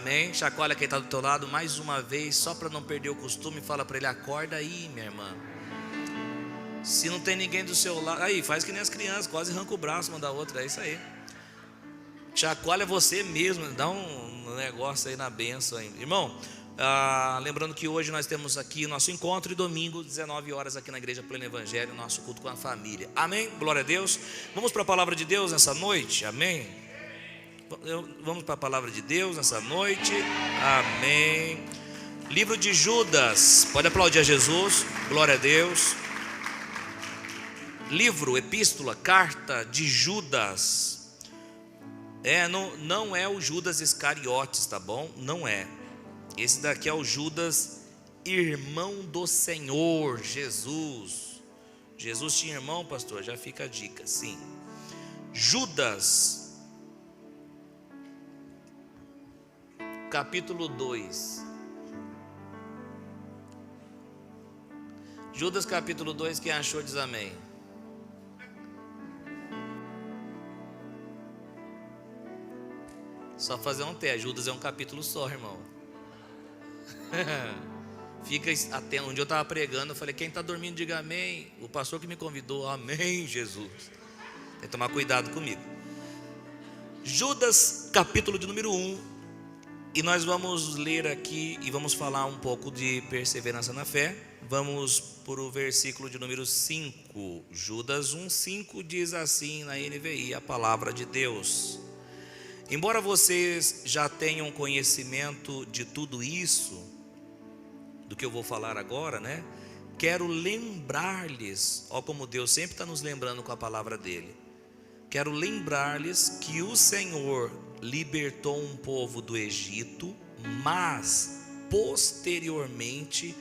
Amém? Chacoalha quem está do teu lado mais uma vez, só para não perder o costume. Fala para ele: acorda aí, minha irmã. Se não tem ninguém do seu lado, aí faz que nem as crianças, quase arranca o braço uma da outra. É isso aí. Chacoalha você mesmo, dá um negócio aí na bênção aí. Irmão, lembrando que hoje nós temos aqui nosso encontro, e domingo, 19 horas, aqui na Igreja Pleno Evangelho, nosso culto com a família. Amém? Glória a Deus. Vamos para a palavra de Deus nessa noite. Amém? Vamos para a palavra de Deus nessa noite. Amém. Livro de Judas. Pode aplaudir a Jesus. Glória a Deus. Livro, epístola, carta de Judas. Não é o Judas Iscariotes, tá bom? Não é. Esse daqui é o Judas, irmão do Senhor Jesus. Jesus tinha irmão, pastor? Já fica a dica, sim. Judas, capítulo 2. Judas capítulo 2, quem achou diz amém. Só fazer um teste. Judas é um capítulo só, irmão. Fica até onde eu estava pregando, eu falei: quem está dormindo diga amém. O pastor que me convidou, amém, Jesus. Tem que tomar cuidado comigo. Judas capítulo de número 1. E nós vamos ler aqui e vamos falar um pouco de perseverança na fé. Vamos para o versículo de número 5. Judas 1:5 diz assim na NVI, a palavra de Deus: embora vocês já tenham conhecimento de tudo isso, do que eu vou falar agora, né? Quero lembrar-lhes, ó como Deus sempre está nos lembrando com a palavra dele. Quero lembrar-lhes que o Senhor libertou um povo do Egito, mas posteriormente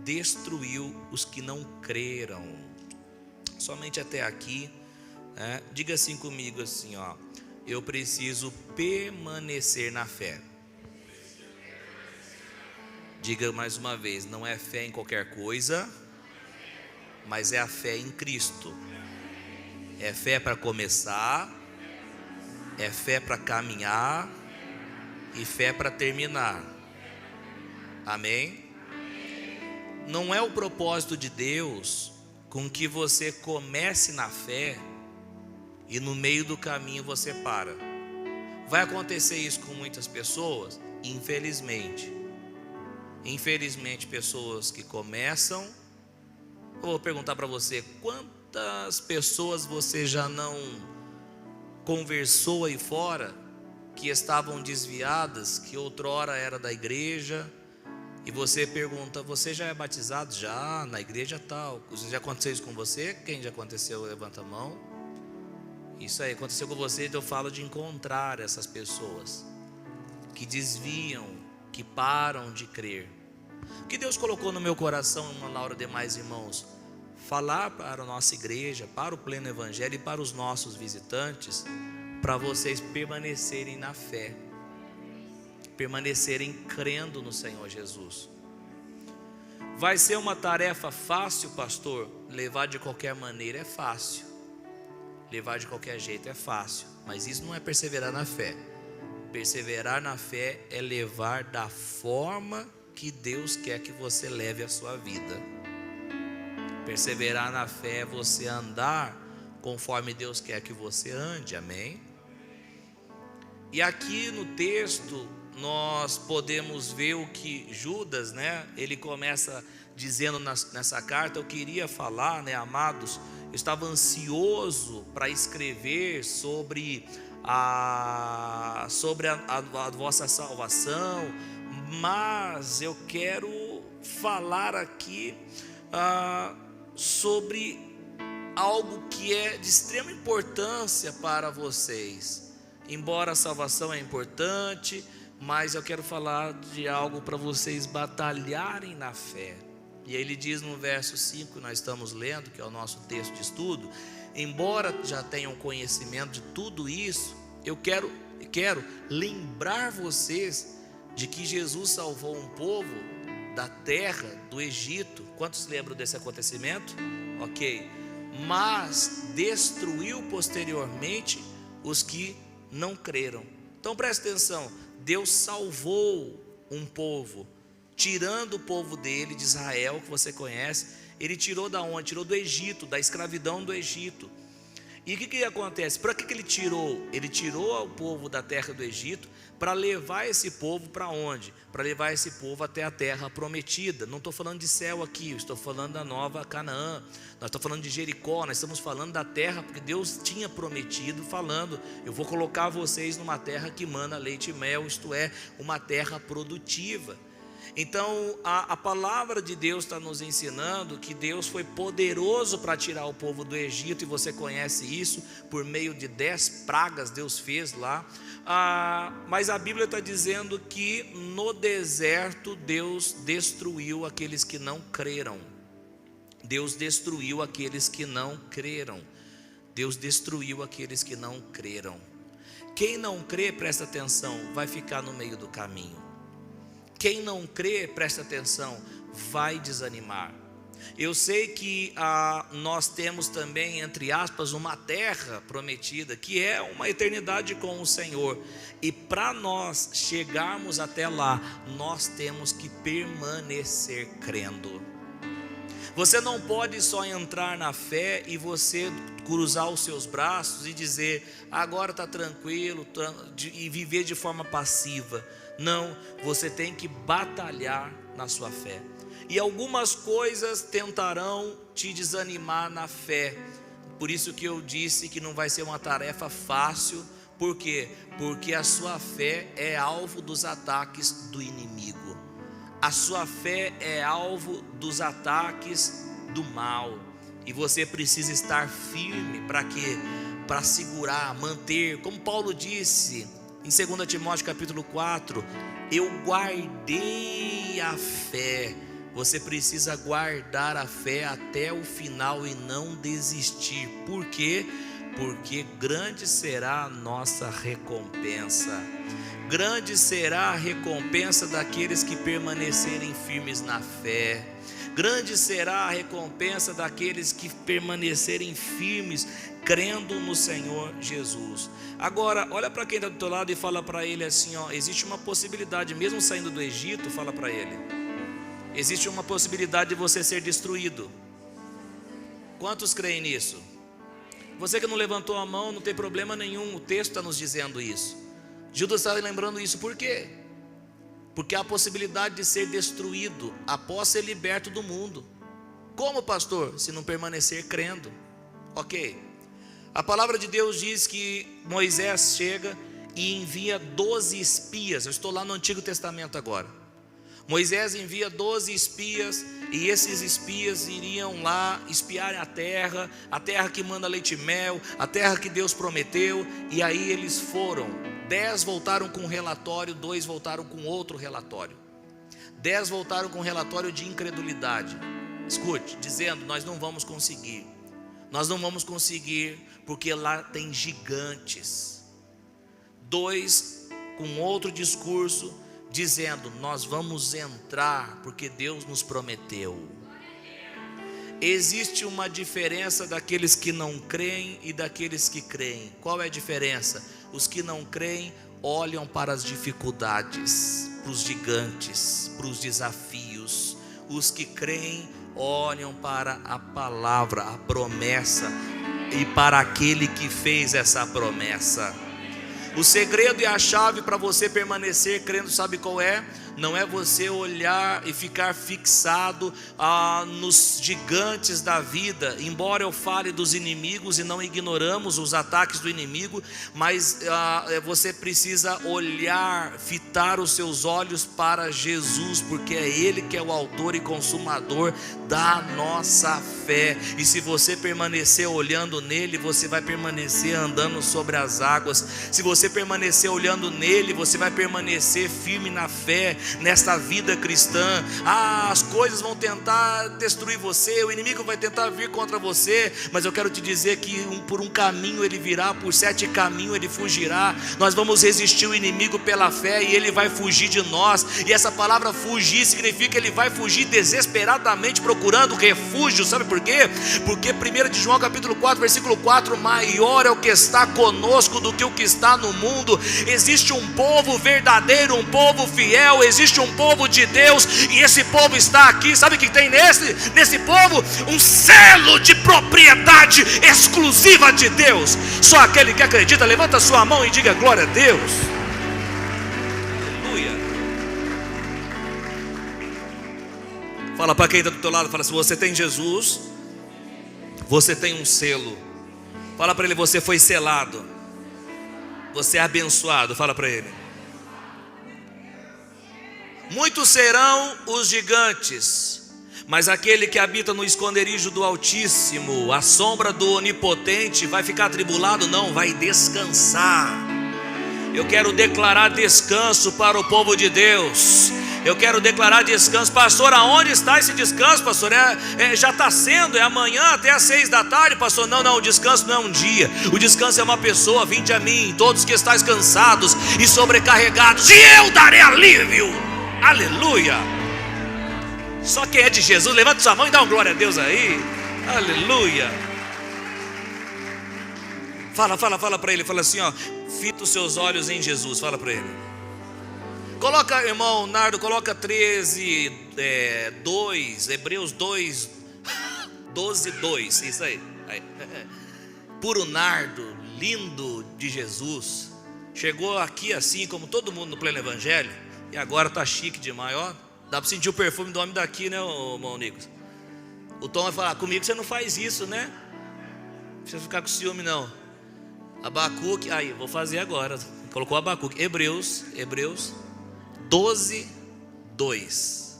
destruiu os que não creram. Somente até aqui, né? Diga assim comigo assim, ó: eu preciso permanecer na fé. Diga mais uma vez: não é fé em qualquer coisa, mas é a fé em Cristo. É fé para começar, é fé para caminhar e fé para terminar. Amém? Não é o propósito de Deus com que você comece na fé e no meio do caminho você para. Vai acontecer isso com muitas pessoas? Infelizmente. Infelizmente, pessoas que começam. Eu vou perguntar para você: quantas pessoas você já não conversou aí fora que estavam desviadas, que outrora era da igreja, e você pergunta: você já é batizado? Já, na igreja tal. Já aconteceu isso com você? Quem já aconteceu, levanta a mão. Isso aí aconteceu com você. Então eu falo de encontrar essas pessoas que desviam, que param de crer. O que Deus colocou no meu coração, na hora demais irmãos, falar para a nossa igreja, para o Pleno Evangelho e para os nossos visitantes, para vocês permanecerem na fé, permanecerem crendo no Senhor Jesus. Vai ser uma tarefa fácil, pastor? Levar de qualquer maneira é fácil, levar de qualquer jeito é fácil, mas isso não é perseverar na fé. Perseverar na fé é levar da forma que Deus quer que você leve a sua vida. Perseverar na fé é você andar conforme Deus quer que você ande, amém? E aqui no texto nós podemos ver o que Judas, né? Ele começa dizendo nessa carta: eu queria falar, né, amados, eu estava ansioso para escrever sobre a vossa salvação, mas eu quero falar aqui sobre algo que é de extrema importância para vocês. Embora a salvação é importante, mas eu quero falar de algo para vocês batalharem na fé. E aí ele diz no verso 5, nós estamos lendo, que é o nosso texto de estudo: embora já tenham conhecimento de tudo isso, eu quero lembrar vocês de que Jesus salvou um povo da terra do Egito. Quantos lembram desse acontecimento? Ok. Mas destruiu posteriormente os que não creram. Então presta atenção: Deus salvou um povo, tirando o povo dele, de Israel, que você conhece. Ele tirou da onde? Tirou do Egito, da escravidão do Egito. E o que acontece? Para que ele tirou? Ele tirou o povo da terra do Egito para levar esse povo para onde? Para levar esse povo até a terra prometida. Não estou falando de céu aqui, estou falando da nova Canaã. Nós estamos falando de Jericó, nós estamos falando da terra, porque Deus tinha prometido, falando: eu vou colocar vocês numa terra que mana leite e mel, isto é, uma terra produtiva. Então a palavra de Deus está nos ensinando que Deus foi poderoso para tirar o povo do Egito, e você conhece isso, por meio de 10 pragas Deus fez lá. Mas a Bíblia está dizendo que no deserto Deus destruiu aqueles que não creram. Deus destruiu aqueles que não creram. Deus destruiu aqueles que não creram. Quem não crê, presta atenção, vai ficar no meio do caminho. Quem não crê, presta atenção, vai desanimar. Eu sei que nós temos também, entre aspas, uma terra prometida, que é uma eternidade com o Senhor. E para nós chegarmos até lá, nós temos que permanecer crendo. Você não pode só entrar na fé e você cruzar os seus braços e dizer: agora está tranquilo, e viver de forma passiva. Não, você tem que batalhar na sua fé. E algumas coisas tentarão te desanimar na fé. Por isso que eu disse que não vai ser uma tarefa fácil. Por quê? Porque a sua fé é alvo dos ataques do inimigo. A sua fé é alvo dos ataques do mal. E você precisa estar firme. Para quê? Para segurar, manter. Como Paulo disse em 2 Timóteo capítulo 4, eu guardei a fé. Você precisa guardar a fé até o final e não desistir. Por quê? Porque grande será a nossa recompensa. Grande será a recompensa daqueles que permanecerem firmes na fé. Grande será a recompensa daqueles que permanecerem firmes, crendo no Senhor Jesus. Agora, olha para quem está do teu lado e fala para ele assim: existe uma possibilidade, mesmo saindo do Egito, fala para ele, existe uma possibilidade de você ser destruído. Quantos creem nisso? Você que não levantou a mão, não tem problema nenhum, o texto está nos dizendo isso. Judas está lembrando isso, por quê? Porque há a possibilidade de ser destruído após ser liberto do mundo. Como, pastor? Se não permanecer crendo. Ok. A palavra de Deus diz que Moisés chega e envia 12 espias. Eu estou lá no Antigo Testamento agora. Moisés envia 12 espias, e esses espias iriam lá espiar a terra que manda leite e mel, a terra que Deus prometeu. E aí eles foram. 10 voltaram com um relatório, 2 voltaram com outro relatório. 10 voltaram com um relatório de incredulidade. Escute, dizendo: nós não vamos conseguir. Nós não vamos conseguir porque lá tem gigantes. 2 com outro discurso, dizendo: nós vamos entrar porque Deus nos prometeu. Existe uma diferença daqueles que não creem e daqueles que creem. Qual é a diferença? Os que não creem olham para as dificuldades, para os gigantes, para os desafios. Os que creem olham para a palavra, a promessa, e para aquele que fez essa promessa. O segredo e a chave para você permanecer crendo, sabe qual é? Não é você olhar e ficar fixado nos gigantes da vida. Embora eu fale dos inimigos e não ignoramos os ataques do inimigo, mas você precisa olhar, fitar os seus olhos para Jesus, porque é Ele que é o autor e consumador da nossa fé. E se você permanecer olhando nele, você vai permanecer andando sobre as águas. Se você permanecer olhando nele, você vai permanecer firme na fé, nesta vida cristã. As coisas vão tentar destruir você, o inimigo vai tentar vir contra você, mas eu quero te dizer que por um caminho ele virá, por 7 caminhos ele fugirá. Nós vamos resistir o inimigo pela fé e ele vai fugir de nós. E essa palavra fugir significa que ele vai fugir desesperadamente procurando refúgio. Sabe por por quê? Porque 1 de João capítulo 4, versículo 4, maior é o que está conosco do que o que está no mundo. Existe um povo verdadeiro, um povo fiel, existe um povo de Deus, e esse povo está aqui. Sabe o que tem nesse povo? Um selo de propriedade exclusiva de Deus. Só aquele que acredita, levanta a sua mão e diga glória a Deus. Fala para quem está do teu lado, fala: se você tem Jesus, você tem um selo. Fala para ele: você foi selado, você é abençoado. Fala para ele. Muitos serão os gigantes, mas aquele que habita no esconderijo do Altíssimo, a sombra do Onipotente, vai ficar atribulado? Não, vai descansar. Eu quero declarar descanso para o povo de Deus. Eu quero declarar descanso. Pastor, aonde está esse descanso, pastor? Já está sendo, é amanhã até às 6 da tarde, pastor. Não, o descanso não é um dia. O descanso é uma pessoa. Vinde a mim, todos que estáis cansados e sobrecarregados, e eu darei alívio. Aleluia. Só quem é de Jesus, levanta sua mão e dá uma glória a Deus aí. Aleluia. Fala para ele, fala assim, ó: fita os seus olhos em Jesus. Fala para ele. Coloca, irmão Nardo, coloca 13, 2, Hebreus 2, 12, 2, isso aí. Puro nardo, lindo de Jesus. Chegou aqui assim, como todo mundo no pleno evangelho, e agora tá chique demais, ó. Dá para sentir o perfume do homem daqui, né, irmão Nicos? O Tom vai falar: comigo você não faz isso, né? Não precisa ficar com ciúme, não. Abacuque, aí, vou fazer agora. Colocou Abacuque, Hebreus 12, 2.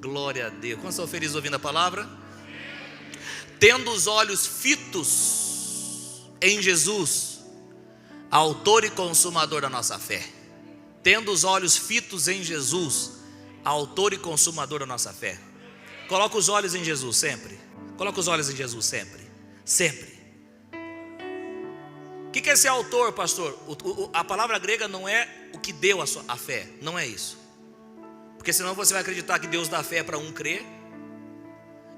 Glória a Deus. Quantos estão felizes ouvindo a palavra? Tendo os olhos fitos em Jesus, autor e consumador da nossa fé. Tendo os olhos fitos em Jesus, autor e consumador da nossa fé. Coloca os olhos em Jesus sempre. Coloca os olhos em Jesus sempre. Sempre. O que é esse autor, pastor? A palavra grega não é o que deu a fé. Não é isso. Porque senão você vai acreditar que Deus dá fé para um crer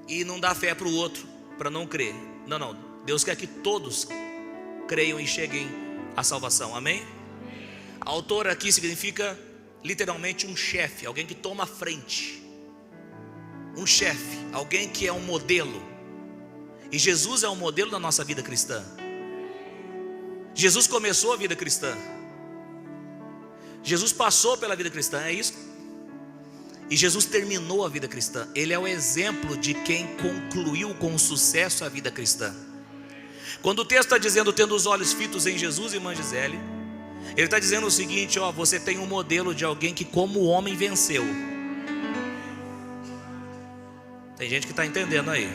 e não dá fé para o outro para não crer. Não. Deus quer que todos creiam e cheguem à salvação. Amém? Autor aqui significa literalmente um chefe, alguém que toma a frente. Um chefe, alguém que é um modelo. E Jesus é um modelo da nossa vida cristã. Jesus começou a vida cristã. Jesus passou pela vida cristã, é isso? E Jesus terminou a vida cristã. Ele é o exemplo de quem concluiu com sucesso a vida cristã. Quando o texto está dizendo tendo os olhos fitos em Jesus, irmã Gisele, ele está dizendo o seguinte, ó: você tem um modelo de alguém que como homem venceu. Tem gente que está entendendo aí.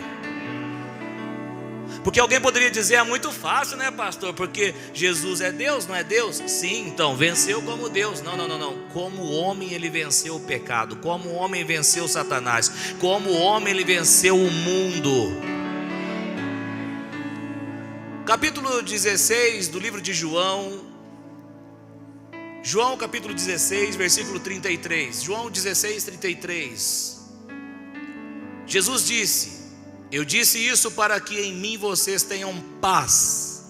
Porque alguém poderia dizer: é muito fácil, né, pastor? Porque Jesus é Deus, não é Deus? Sim, então, venceu como Deus. Não. Como homem ele venceu o pecado. Como homem venceu Satanás. Como homem ele venceu o mundo. Capítulo 16 do livro de João. João capítulo 16, versículo 33. João 16, 33. Jesus disse: eu disse isso para que em mim vocês tenham paz.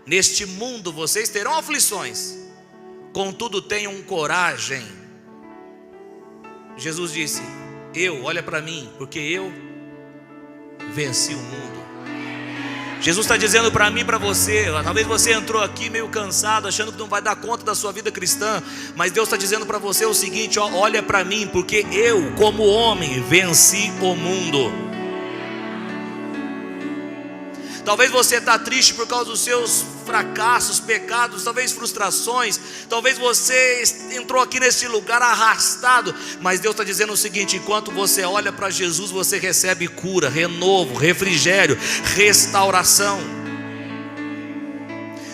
Neste mundo vocês terão aflições, contudo tenham coragem. Jesus disse: olha para mim, porque eu venci o mundo. Jesus está dizendo para mim e para você. Talvez você entrou aqui meio cansado, achando que não vai dar conta da sua vida cristã, mas Deus está dizendo para você o seguinte: olha para mim, porque eu como homem venci o mundo. Talvez você está triste por causa dos seus fracassos, pecados, talvez frustrações. Talvez você entrou aqui nesse lugar arrastado. Mas Deus está dizendo o seguinte: enquanto você olha para Jesus, você recebe cura, renovo, refrigério, restauração.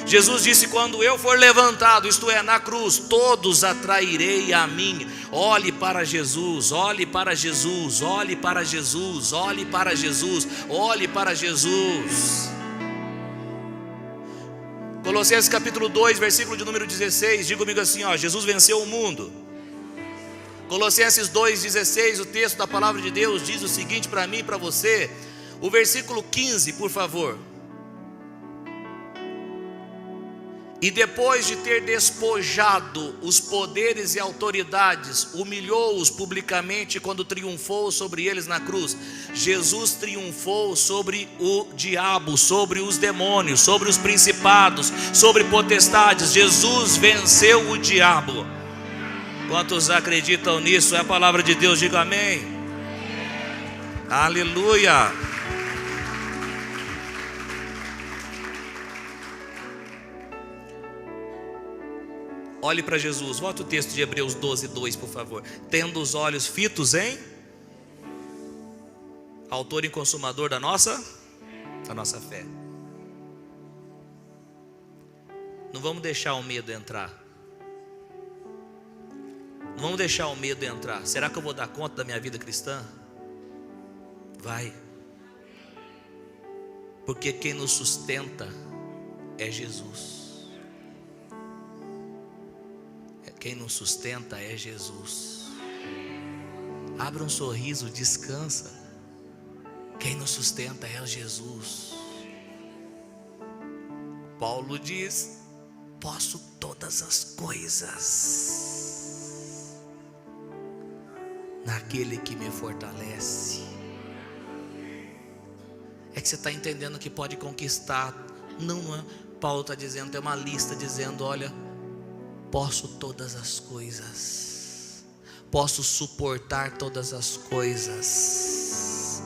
Jesus disse: quando eu for levantado, isto é, na cruz, todos atrairei a mim. Olhe para Jesus, olhe para Jesus, olhe para Jesus, olhe para Jesus, olhe para Jesus. Colossenses capítulo 2, versículo de número 16. Diga comigo assim, ó: Jesus venceu o mundo. Colossenses 2,16, o texto da palavra de Deus diz o seguinte para mim e para você: O versículo 15, por favor. E depois de ter despojado os poderes e autoridades, humilhou-os publicamente quando triunfou sobre eles na cruz. Jesus triunfou sobre o diabo, sobre os demônios, sobre os principados, sobre potestades. Jesus venceu o diabo. Quantos acreditam nisso? É a palavra de Deus, diga amém. Aleluia. Olhe para Jesus, volta o texto de Hebreus 12, 2, por favor. Tendo os olhos fitos em Autor e Consumador da nossa fé. Não vamos deixar o medo entrar. Não vamos deixar o medo entrar. Será que eu vou dar conta da minha vida cristã? Vai. Porque quem nos sustenta é Jesus. Quem nos sustenta é Jesus. Abra um sorriso, descansa. Quem nos sustenta é Jesus. Paulo diz: posso todas as coisas naquele que me fortalece. É que você está entendendo que pode conquistar. Não é? Paulo está dizendo, tem uma lista dizendo: olha, posso todas as coisas, posso suportar todas as coisas,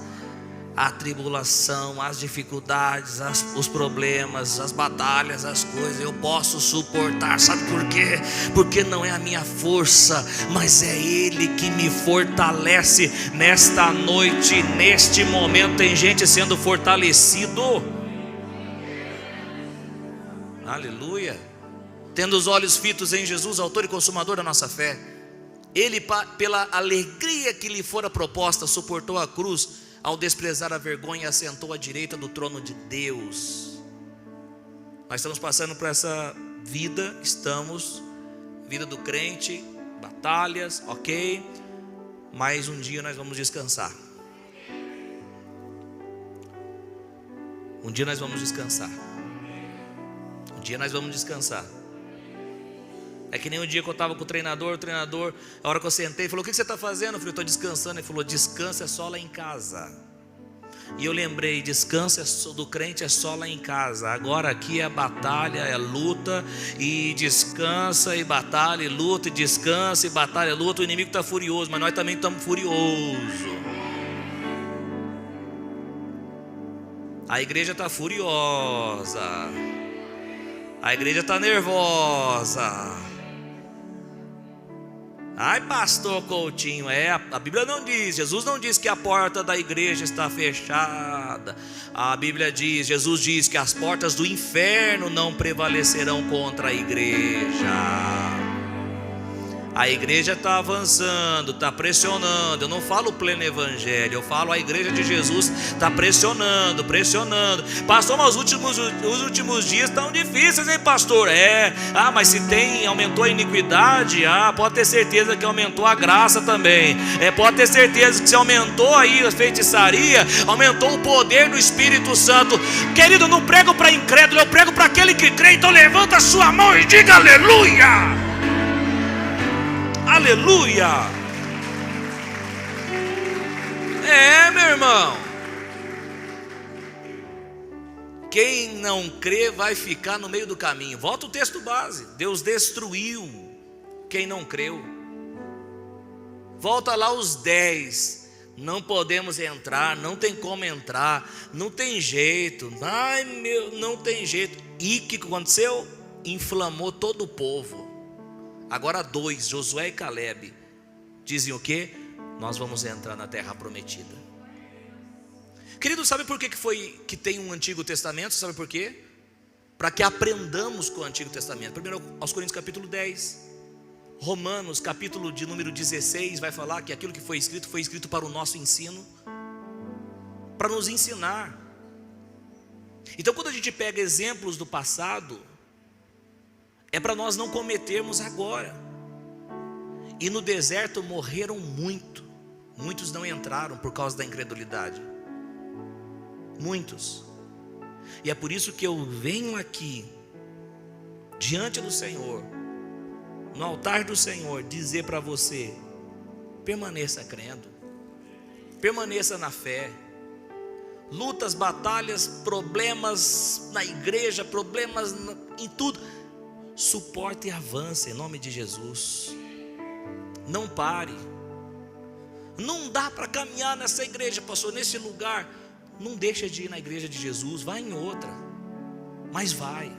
a tribulação, as dificuldades, os problemas, as batalhas, as coisas, eu posso suportar. Sabe por quê? Porque não é a minha força, mas é Ele que me fortalece. Nesta noite, neste momento, tem gente sendo fortalecido. Aleluia. Tendo os olhos fitos em Jesus, autor e consumador da nossa fé, Ele, pela alegria que lhe fora proposta, suportou a cruz, ao desprezar a vergonha, assentou à direita do trono de Deus. Nós estamos passando por essa vida, vida do crente, batalhas, ok, mas um dia nós vamos descansar. Um dia nós vamos descansar. Um dia nós vamos descansar. É que nem um dia que eu estava com o treinador, a hora que eu sentei, falou: o que você está fazendo? Eu falei: estou descansando. Ele falou: descanso é só lá em casa. E eu lembrei: descanso do crente é só lá em casa. Agora aqui é batalha, é luta, e descansa e batalha, e luta, e descansa e batalha, e luta. O inimigo está furioso, mas nós também estamos furiosos. A igreja está furiosa, a igreja está nervosa. Ai, pastor Coutinho, a Bíblia não diz, Jesus não diz que a porta da igreja está fechada. A Bíblia diz, Jesus diz que as portas do inferno não prevalecerão contra a igreja. A igreja está avançando, está pressionando. Eu não falo pleno evangelho, eu falo a igreja de Jesus está pressionando. Pastor, mas os últimos dias estão difíceis, hein, pastor? Mas se aumentou a iniquidade, pode ter certeza que aumentou a graça também. Pode ter certeza que se aumentou aí a feitiçaria, aumentou o poder do Espírito Santo. Querido, eu não prego para incrédulo, eu prego para aquele que crê. Então levanta a sua mão e diga aleluia. Aleluia. Meu irmão, quem não crê vai ficar no meio do caminho. Volta o texto base. Deus destruiu quem não creu. Volta lá os 10. Não podemos entrar, não tem como entrar, não tem jeito. Não tem jeito. E o que aconteceu? Inflamou todo o povo. Agora 2, Josué e Caleb, dizem o quê? Nós vamos entrar na terra prometida. Querido, sabe por que foi que tem um Antigo Testamento? Sabe por quê? Para que aprendamos com o Antigo Testamento. 1 aos Coríntios capítulo 10, Romanos capítulo de número 16 vai falar que aquilo que foi escrito para o nosso ensino, para nos ensinar. Então quando a gente pega exemplos do passado, é para nós não cometermos agora. E no deserto morreram muitos não entraram por causa da incredulidade. Muitos. E é por isso que eu venho aqui, diante do Senhor, no altar do Senhor, dizer para você: permaneça crendo, permaneça na fé. Lutas, batalhas, problemas na igreja, problemas em tudo, suporte e avance em nome de Jesus. Não pare. Não dá para caminhar nessa igreja, pastor, nesse lugar. Não deixa de ir na igreja de Jesus, vai em outra, mas vai,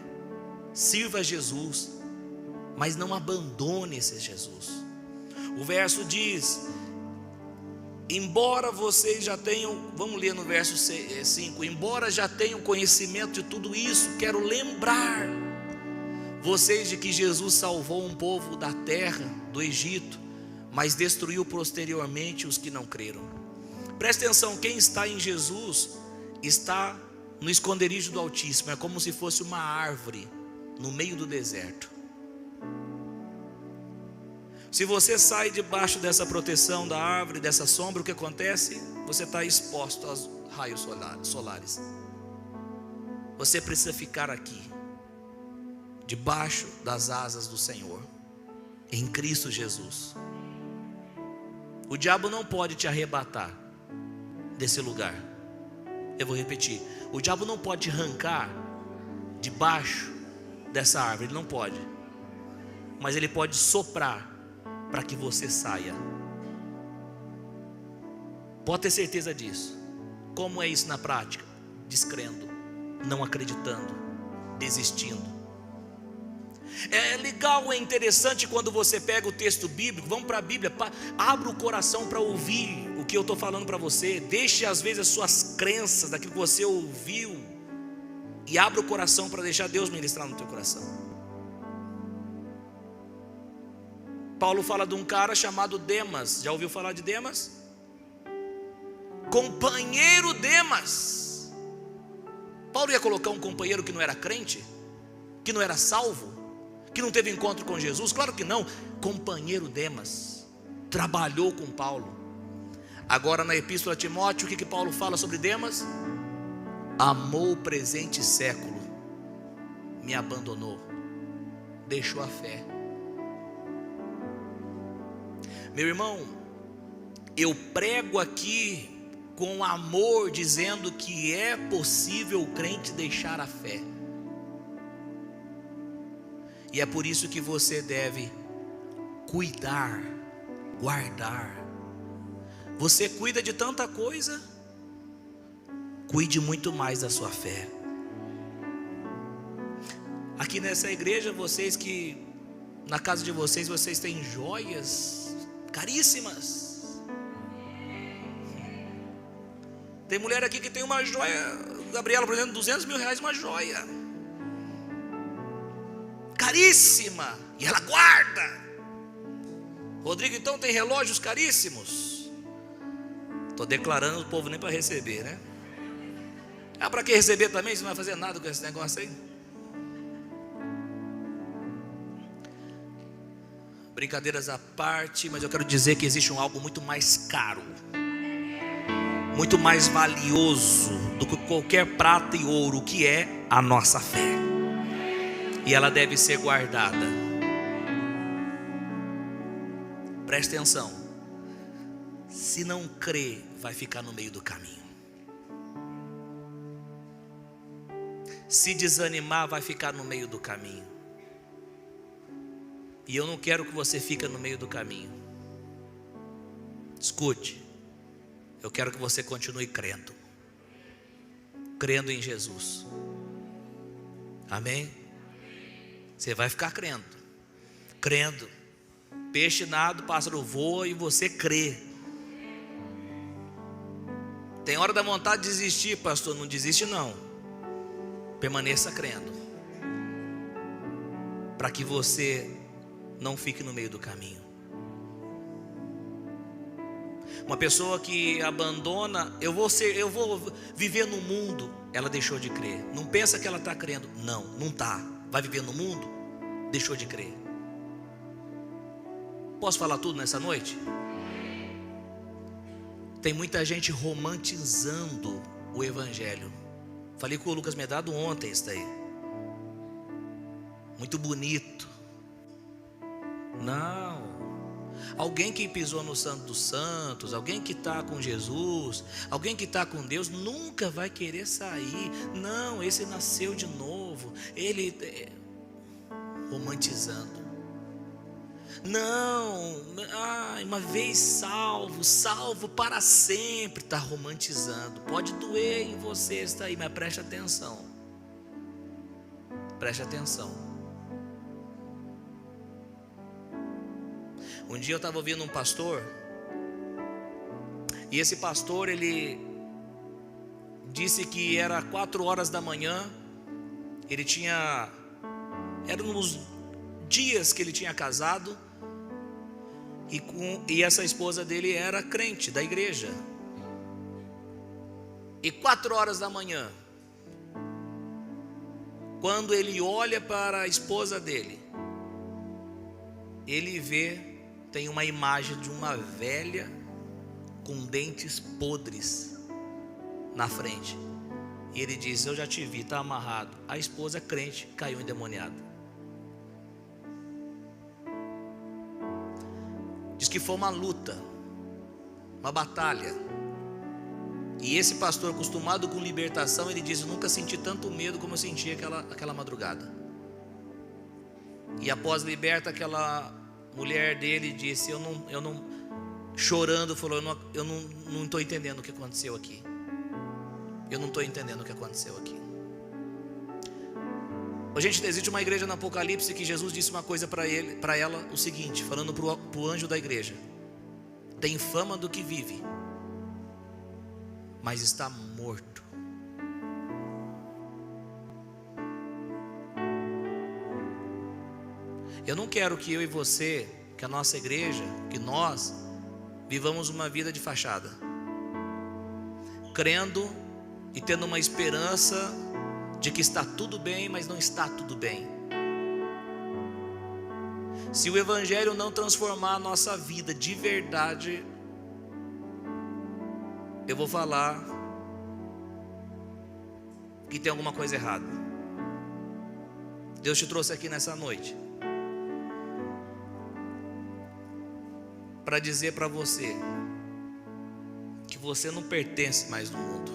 sirva a Jesus, mas não abandone esse Jesus. O verso diz: embora vocês já tenham, vamos ler no verso 5, embora já tenham conhecimento de tudo isso, quero lembrar vocês de que Jesus salvou um povo da terra, do Egito, mas destruiu posteriormente os que não creram. Presta atenção, quem está em Jesus está no esconderijo do Altíssimo. É como se fosse uma árvore no meio do deserto. Se você sai debaixo dessa proteção da árvore, dessa sombra, o que acontece? Você está exposto aos raios solares. Você precisa ficar aqui, debaixo das asas do Senhor, em Cristo Jesus. O diabo não pode te arrebatar desse lugar. Eu vou repetir: o diabo não pode te arrancar debaixo dessa árvore, ele não pode, mas ele pode soprar para que você saia. Pode ter certeza disso. Como é isso na prática? Descrendo, não acreditando, desistindo. É legal, é interessante quando você pega o texto bíblico. Vamos para a Bíblia, abra o coração para ouvir o que eu estou falando para você. Deixe às vezes as suas crenças, daquilo que você ouviu, e abra o coração para deixar Deus ministrar no teu coração. Paulo fala de um cara chamado Demas. Já ouviu falar de Demas? Companheiro Demas. Paulo ia colocar um companheiro que não era crente, que não era salvo, que não teve encontro com Jesus? Claro que não. Companheiro Demas trabalhou com Paulo. Agora na epístola a Timóteo, o que Paulo fala sobre Demas? Amou o presente século, me abandonou, deixou a fé. Meu irmão, eu prego aqui com amor, dizendo que é possível o crente deixar a fé. E é por isso que você deve cuidar, guardar. Você cuida de tanta coisa, cuide muito mais da sua fé. Aqui nessa igreja, vocês que na casa de vocês, vocês têm joias caríssimas. Tem mulher aqui que tem uma joia, Gabriela, por exemplo, 200 mil reais uma joia caríssima, e ela guarda. Rodrigo então tem relógios caríssimos. Estou declarando, o povo nem para receber, né? Ah, para que receber também? Você não vai fazer nada com esse negócio aí. Brincadeiras à parte, mas eu quero dizer que existe algo muito mais caro, muito mais valioso do que qualquer prata e ouro, que é a nossa fé. E ela deve ser guardada. Preste atenção. Se não crer, vai ficar no meio do caminho. Se desanimar, vai ficar no meio do caminho. E eu não quero que você fique no meio do caminho. Escute, eu quero que você continue crendo, crendo em Jesus. Amém? Você vai ficar crendo, crendo. Peixe nada, pássaro voa, e você crê. Tem hora da vontade de desistir, pastor. Não desiste não. Permaneça crendo, para que você não fique no meio do caminho. Uma pessoa que abandona, eu vou viver no mundo, ela deixou de crer. Não pensa que ela está crendo. Não está. Vai viver no mundo, deixou de crer. Posso falar tudo nessa noite? Tem muita gente romantizando o Evangelho. Falei com o Lucas Medrado ontem isso daí. Muito bonito. Não. Alguém que pisou no Santo dos Santos, alguém que está com Jesus, alguém que está com Deus, nunca vai querer sair. Não, esse nasceu de novo. Ele romantizando. Não, uma vez salvo para sempre. Está romantizando. Pode doer em você isso aí, mas preste atenção. Preste atenção. Um dia eu estava ouvindo um pastor, e esse pastor, ele disse que era 4 horas da manhã, era nos dias que ele tinha casado, e essa esposa dele era crente da igreja, e 4 horas da manhã, quando ele olha para a esposa dele, ele vê, tem uma imagem de uma velha com dentes podres na frente. E ele diz: eu já te vi, está amarrado. A esposa crente caiu endemoniada. Diz que foi uma luta, uma batalha. E esse pastor, acostumado com libertação, ele diz: eu nunca senti tanto medo como eu senti aquela madrugada. E após liberta, aquela mulher dele disse: eu não chorando, falou: eu não estou entendendo o que aconteceu aqui. Eu não estou entendendo o que aconteceu aqui. Gente, existe uma igreja no Apocalipse que Jesus disse uma coisa para ela, o seguinte, falando para o anjo da igreja: tem fama do que vive, mas está morto. Eu não quero que eu e você, que a nossa igreja, que nós vivamos uma vida de fachada, crendo e tendo uma esperança de que está tudo bem, mas não está tudo bem. Se o Evangelho não transformar a nossa vida de verdade, eu vou falar que tem alguma coisa errada. Deus te trouxe aqui nessa noite para dizer para você que você não pertence mais no mundo,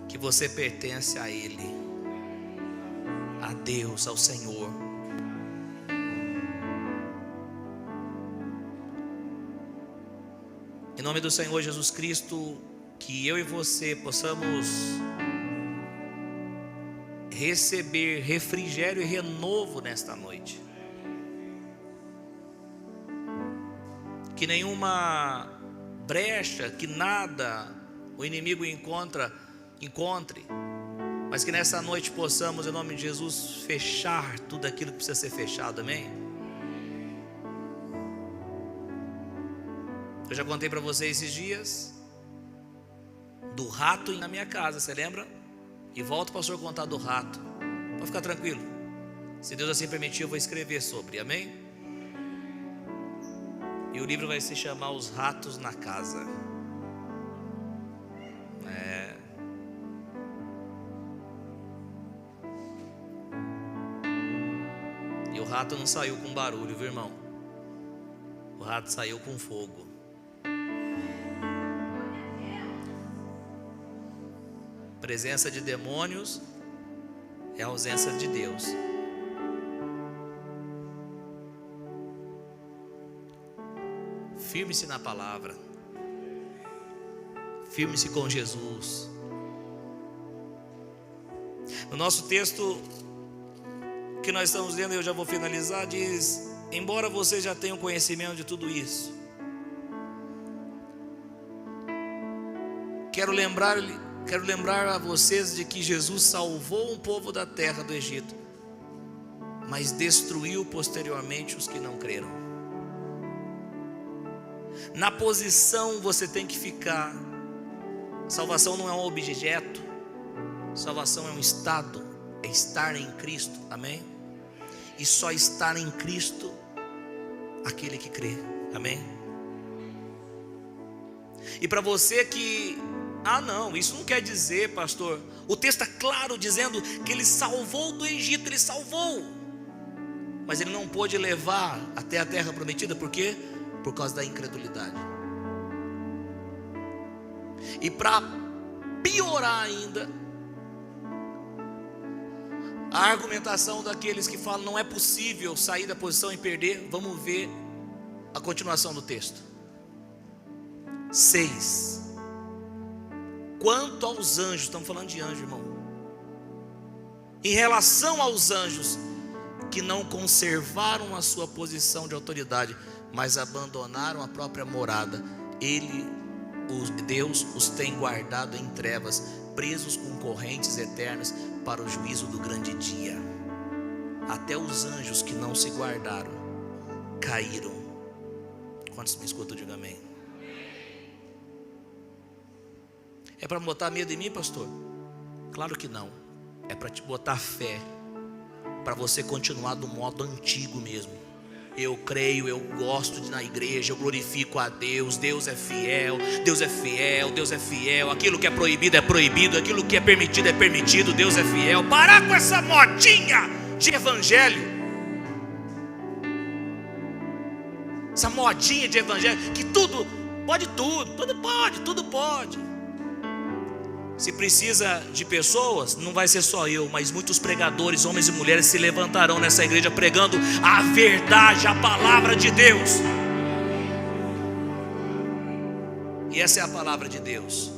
que você pertence a Ele, a Deus, ao Senhor. Em nome do Senhor Jesus Cristo, que eu e você possamos receber refrigério e renovo nesta noite. Que nenhuma brecha, que nada o inimigo encontre, mas que nessa noite possamos, em nome de Jesus, fechar tudo aquilo que precisa ser fechado, amém? Eu já contei para vocês esses dias do rato na minha casa, você lembra? E volto para o pastor contar do rato. Pode ficar tranquilo, se Deus assim permitir, eu vou escrever sobre, amém? E o livro vai se chamar Os Ratos na Casa. E o rato não saiu com barulho, viu, irmão? O rato saiu com fogo. Presença de demônios é a ausência de Deus. Firme-se na palavra. Firme-se com Jesus. No nosso texto que nós estamos lendo, eu já vou finalizar, diz: embora vocês já tenham conhecimento de tudo isso, quero lembrar a vocês de que Jesus salvou um povo da terra do Egito, mas destruiu posteriormente os que não creram. Na posição você tem que ficar. Salvação não é um objeto, salvação é um estado, é estar em Cristo, amém? E só estar em Cristo aquele que crê, amém? E para você que Ah não, isso não quer dizer, pastor. O texto está claro dizendo que ele salvou do Egito, ele salvou. Mas ele não pôde levar até a terra prometida, por quê? Por causa da incredulidade. E para piorar ainda, a argumentação daqueles que falam não é possível sair da posição e perder, vamos ver a continuação do texto. 6. Quanto aos anjos, estamos falando de anjo, irmão. Em relação aos anjos que não conservaram a sua posição de autoridade, mas abandonaram a própria morada, Deus os tem guardado em trevas, presos com correntes eternas para o juízo do grande dia. Até os anjos que não se guardaram caíram. Quantos me escutam, diga amém. É para botar medo em mim, pastor? Claro que não. É para te botar fé, para você continuar do modo antigo mesmo. Eu creio, eu gosto de ir na igreja, eu glorifico a Deus. Deus é fiel, Deus é fiel, Deus é fiel. Aquilo que é proibido, aquilo que é permitido, Deus é fiel. Parar com essa modinha de evangelho. Essa modinha de evangelho, que tudo pode. Se precisa de pessoas, não vai ser só eu, mas muitos pregadores, homens e mulheres, se levantarão nessa igreja pregando a verdade, a palavra de Deus. E essa é a palavra de Deus.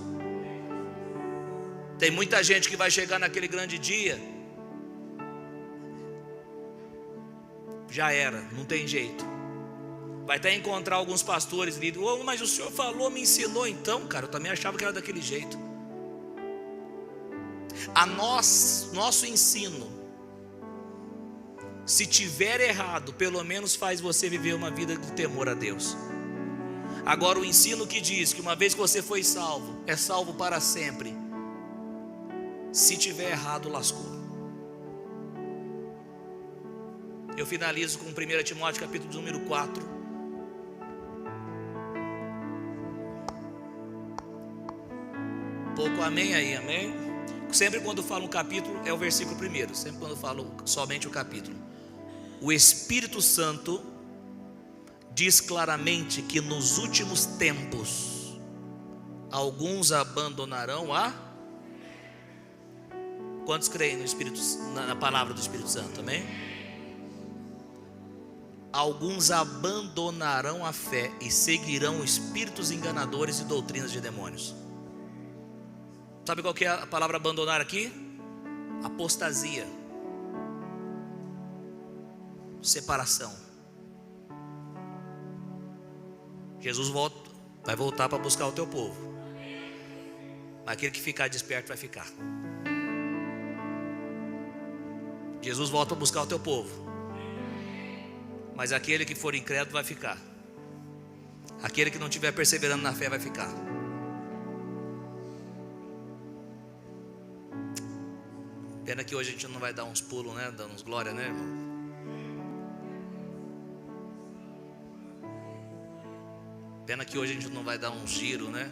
Tem muita gente que vai chegar naquele grande dia, já era, não tem jeito. Vai até encontrar alguns pastores e dizer: mas o senhor falou, me ensinou. Então, cara, eu também achava que era daquele jeito. Nosso ensino, se tiver errado, pelo menos faz você viver uma vida de temor a Deus. Agora, o ensino que diz que uma vez que você foi salvo, é salvo para sempre, se tiver errado, lascou. Eu finalizo com 1 Timóteo capítulo número 4. Pouco amém aí, amém? Sempre quando eu falo um capítulo, é o versículo primeiro. Sempre quando eu falo somente o capítulo. O Espírito Santo diz claramente que nos últimos tempos alguns abandonarão a... Quantos creem no Espírito, na palavra do Espírito Santo, amém? Alguns abandonarão a fé e seguirão espíritos enganadores e doutrinas de demônios. Sabe qual que é a palavra abandonar aqui? Apostasia, separação. Jesus vai voltar para buscar o teu povo. Mas aquele que ficar desperto vai ficar. Jesus volta para buscar o teu povo. Mas aquele que for incrédulo vai ficar. Aquele que não estiver perseverando na fé vai ficar. Pena que hoje a gente não vai dar uns pulos, né? Dando uns glória, né, irmão? Pena que hoje a gente não vai dar um giro, né?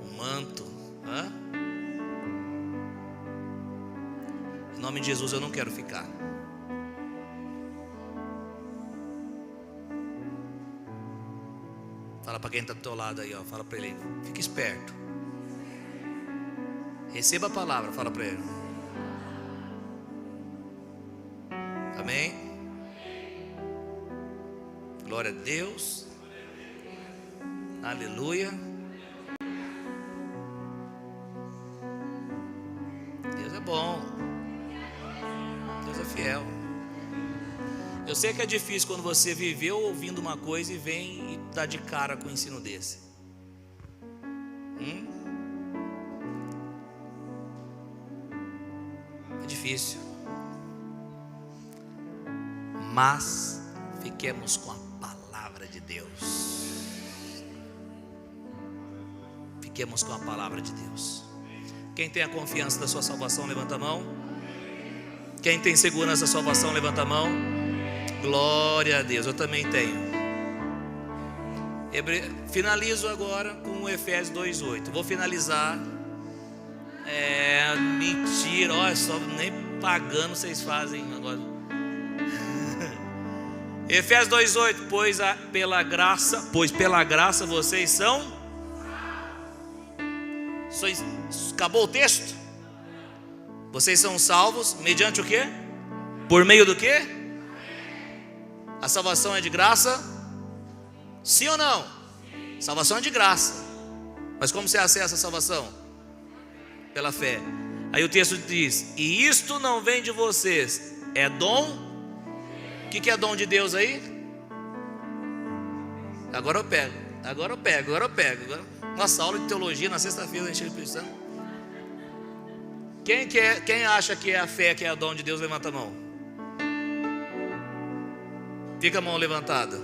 Um manto. Em nome de Jesus eu não quero ficar. Fala para quem está do teu lado aí, ó. Fala para ele, fica esperto. Receba a palavra, fala para ele. Amém? Glória a Deus. Aleluia. Deus é bom. Deus é fiel. Eu sei que é difícil quando você viveu ouvindo uma coisa e vem e dá de cara com um ensino desse. É difícil. Mas fiquemos com a palavra de Deus. Fiquemos com a palavra de Deus. Quem tem a confiança da sua salvação, levanta a mão. Quem tem segurança da salvação, levanta a mão. Glória a Deus, eu também tenho. Finalizo agora com Efésios 2:8. Vou finalizar. Mentira, olha só, nem pagando vocês fazem agora. Efésios 2:8. Pois pela graça vocês são. Acabou o texto? Vocês são salvos mediante o quê? Por meio do quê? A salvação é de graça? Sim ou não? Salvação é de graça. Mas como você acessa a salvação? Pela fé. Aí o texto diz: e isto não vem de vocês, é dom. O que é dom de Deus aí? Agora eu pego. Nossa aula de teologia na sexta-feira da instituição. Quem acha que é a fé que é o dom de Deus, levanta a mão. Fica a mão levantada.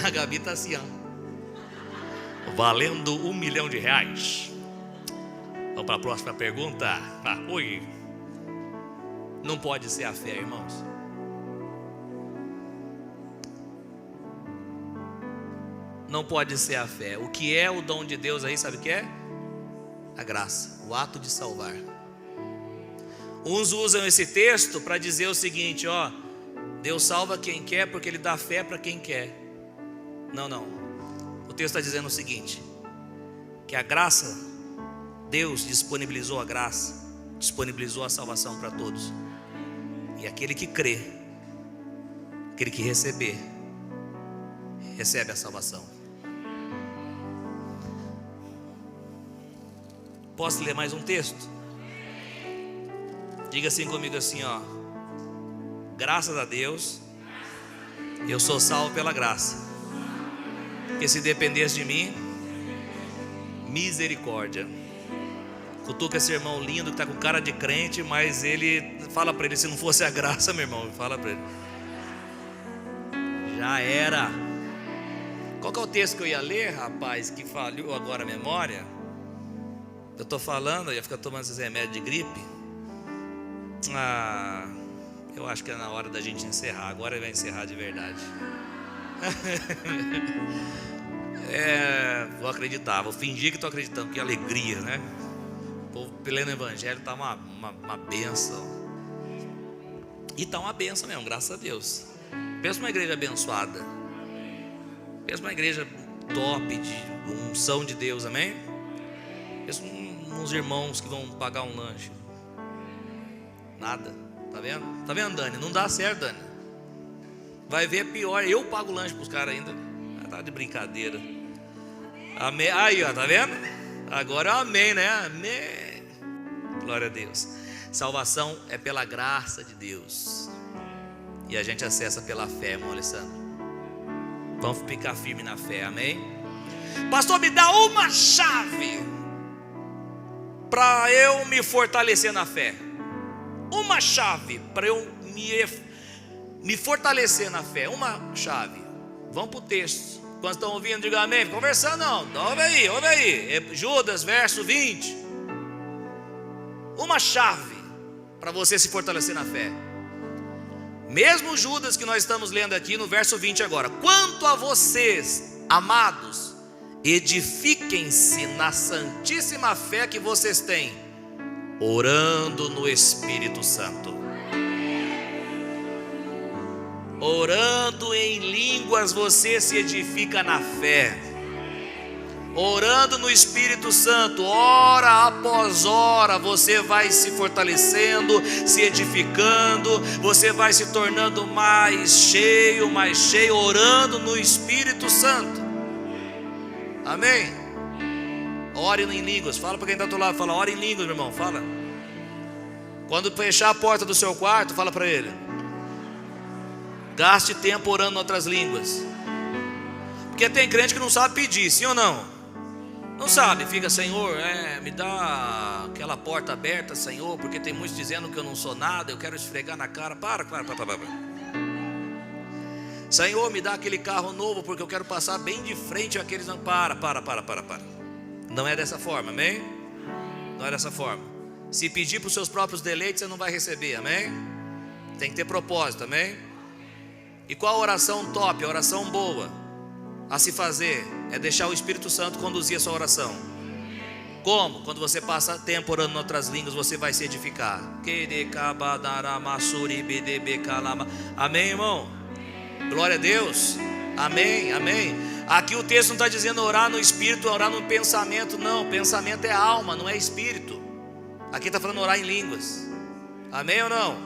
A Gabi está assim, ó. Valendo R$1 milhão. Vamos para a próxima pergunta. Oi. Não pode ser a fé, irmãos. Não pode ser a fé. O que é o dom de Deus aí, sabe o que é? A graça, o ato de salvar. Uns usam esse texto para dizer o seguinte, ó: Deus salva quem quer porque Ele dá fé para quem quer. Não. O texto está dizendo o seguinte: que a graça, Deus disponibilizou a graça, disponibilizou a salvação para todos. E aquele que crê, aquele que receber, recebe a salvação. Posso ler mais um texto? Diga assim comigo assim, ó: graças a Deus, eu sou salvo pela graça. Porque se dependesse de mim, misericórdia. Cutuca esse irmão lindo que está com cara de crente, mas ele fala para ele: se não fosse a graça, meu irmão, fala para ele, já era. Qual que é o texto que eu ia ler, rapaz, que falhou agora a memória? Eu estou falando, eu ia ficar tomando esses remédios de gripe. Eu acho que é na hora da gente encerrar. Agora vai encerrar de verdade. Vou acreditar, vou fingir que estou acreditando. Que alegria, né? O povo lendo o evangelho está uma benção. E está uma benção mesmo, graças a Deus. Pensa numa igreja abençoada. Pensa numa igreja top, de unção de Deus, amém? Pensa uns irmãos que vão pagar um lanche. Nada, tá vendo? Tá vendo, Dani? Não dá certo, Dani. Vai ver pior, eu pago lanche pros caras ainda. Tá de brincadeira. Amém. Aí, ó, tá vendo? Agora é um amém, né? Amém. Glória a Deus. Salvação é pela graça de Deus. E a gente acessa pela fé, irmão Alessandro. Vamos ficar firme na fé, amém? Pastor, me dá uma chave para eu me fortalecer na fé. Uma chave para eu me fortalecer na fé. Uma chave. Vamos para o texto. Quando estão ouvindo, diga amém. Conversando não. Ouve aí. É Judas, verso 20. Uma chave para você se fortalecer na fé. Mesmo Judas que nós estamos lendo aqui no verso 20 agora. Quanto a vocês, amados, edifiquem-se na santíssima fé que vocês têm, orando no Espírito Santo. Orando em línguas você se edifica na fé. Orando no Espírito Santo, hora após hora, você vai se fortalecendo, se edificando, você vai se tornando mais cheio, orando no Espírito Santo. Amém? Ore em línguas. Fala para quem está do lado, fala: ore em línguas, meu irmão, fala. Quando fechar a porta do seu quarto, fala para ele: gaste tempo orando em outras línguas. Porque tem crente que não sabe pedir, sim ou não? Não sabe, fica: Senhor, me dá aquela porta aberta, Senhor, porque tem muitos dizendo que eu não sou nada, eu quero esfregar na cara. Para. Senhor, me dá aquele carro novo, porque eu quero passar bem de frente àqueles. Não, para. Não é dessa forma, amém? Não é dessa forma. Se pedir para os seus próprios deleites, você não vai receber, amém? Tem que ter propósito, amém? E qual a oração top, a oração boa a se fazer? É deixar o Espírito Santo conduzir a sua oração. Como? Quando você passa tempo orando em outras línguas, você vai se edificar. Amém, irmão? Glória a Deus. Amém, amém. Aqui o texto não está dizendo orar no Espírito, orar no pensamento. Não, pensamento é alma, não é Espírito. Aqui está falando orar em línguas. Amém ou não?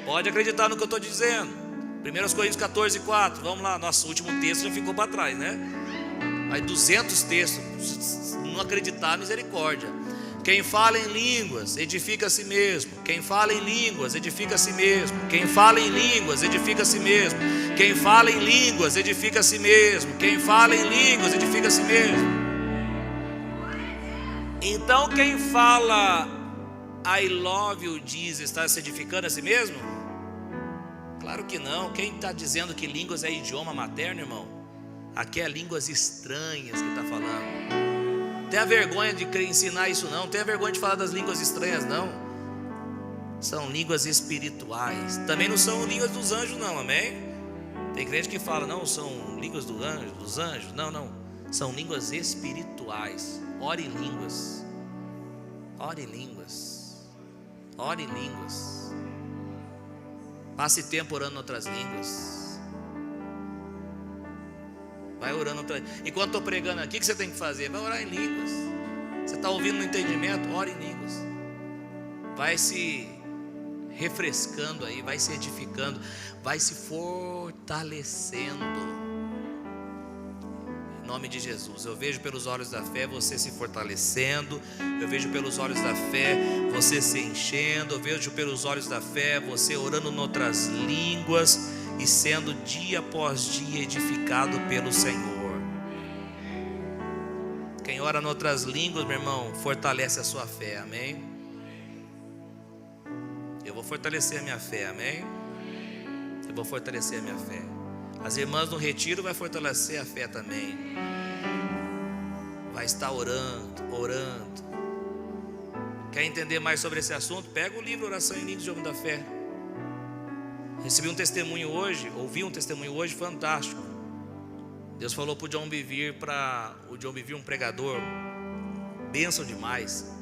Pode acreditar no que eu estou dizendo. 1 Coríntios 14, 4. Vamos lá, nosso último texto já ficou para trás, né? Aí 200 textos. Se não acreditar, misericórdia. Quem fala em línguas edifica a si mesmo. Quem fala em línguas edifica a si mesmo. Quem fala em línguas edifica a si mesmo. Quem fala em línguas edifica a si mesmo. Quem fala em línguas edifica a si mesmo. Então quem fala I love you diz, está se edificando a si mesmo? Claro que não. Quem está dizendo que línguas é idioma materno, irmão? Aqui é línguas estranhas que está falando. Tenha vergonha de ensinar isso não. Tenha vergonha de falar das línguas estranhas não. São línguas espirituais. Também não são línguas dos anjos não, amém? Tem crente que fala, não, são línguas dos anjos. Não, não, são línguas espirituais. Ore em línguas. Ore em línguas. Ore em línguas. Passe tempo orando em outras línguas. Vai orando. Enquanto estou pregando aqui, o que você tem que fazer? Vai orar em línguas. Você está ouvindo no entendimento? Ore em línguas. Vai se refrescando aí, vai se edificando, vai se fortalecendo. Em nome de Jesus. Eu vejo pelos olhos da fé você se fortalecendo. Eu vejo pelos olhos da fé você se enchendo. Eu vejo pelos olhos da fé você orando em outras línguas e sendo dia após dia edificado pelo Senhor. Quem ora em outras línguas, meu irmão, fortalece a sua fé, amém? Eu vou fortalecer a minha fé, amém? Eu vou fortalecer a minha fé. As irmãs no retiro vai fortalecer a fé também. Vai estar orando. Quer entender mais sobre esse assunto? Pega o livro Oração em Línguas de Homem da Fé. Recebi um testemunho hoje, ouvi um testemunho hoje fantástico. Deus falou para o John Bevere, um pregador, bênção demais.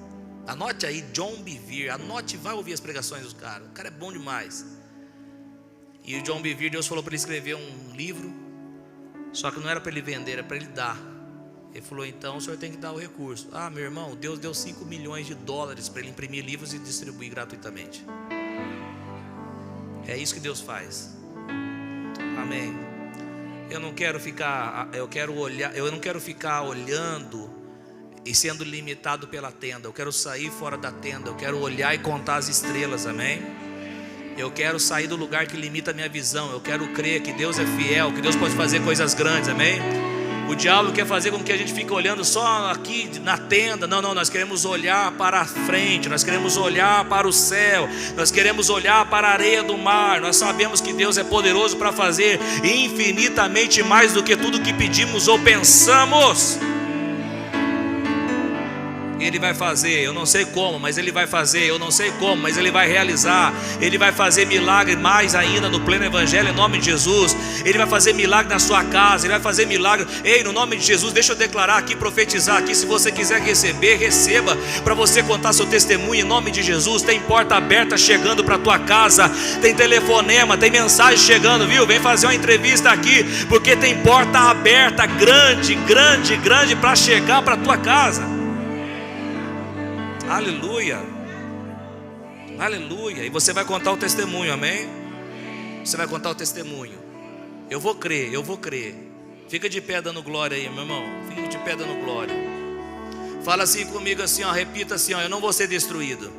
Anote aí, John Bevere, anote e vai ouvir as pregações dos caras. O cara é bom demais. E o John Bevere, Deus falou para ele escrever um livro, só que não era para ele vender, era para ele dar. Ele falou, então o senhor tem que dar o recurso. Ah, meu irmão, Deus deu $5 milhões para ele imprimir livros e distribuir gratuitamente. É isso que Deus faz. Amém. Eu não quero ficar olhando e sendo limitado pela tenda. Eu quero sair fora da tenda. Eu quero olhar e contar as estrelas, amém? Eu quero sair do lugar que limita a minha visão. Eu quero crer que Deus é fiel, que Deus pode fazer coisas grandes, amém? O diabo quer fazer com que a gente fique olhando só aqui na tenda. Não, nós queremos olhar para a frente. Nós queremos olhar para o céu. Nós queremos olhar para a areia do mar. Nós sabemos que Deus é poderoso para fazer infinitamente mais do que tudo que pedimos ou pensamos. Ele vai fazer, eu não sei como, mas Ele vai fazer. Eu não sei como, mas Ele vai realizar. Ele vai fazer milagre mais ainda no pleno evangelho, em nome de Jesus. Ele vai fazer milagre na sua casa. Ele vai fazer milagre. Ei, no nome de Jesus, deixa eu declarar aqui, profetizar aqui. Se você quiser receber, receba, para você contar seu testemunho, em nome de Jesus. Tem porta aberta chegando para a tua casa. Tem telefonema, tem mensagem chegando, viu? Vem fazer uma entrevista aqui, porque tem porta aberta grande para chegar para a tua casa. Aleluia, aleluia. E você vai contar o testemunho, amém? Você vai contar o testemunho. Eu vou crer. Fica de pé dando glória aí, meu irmão. Fica de pé dando glória. Fala assim comigo assim, ó, repita assim, ó, eu não vou ser destruído.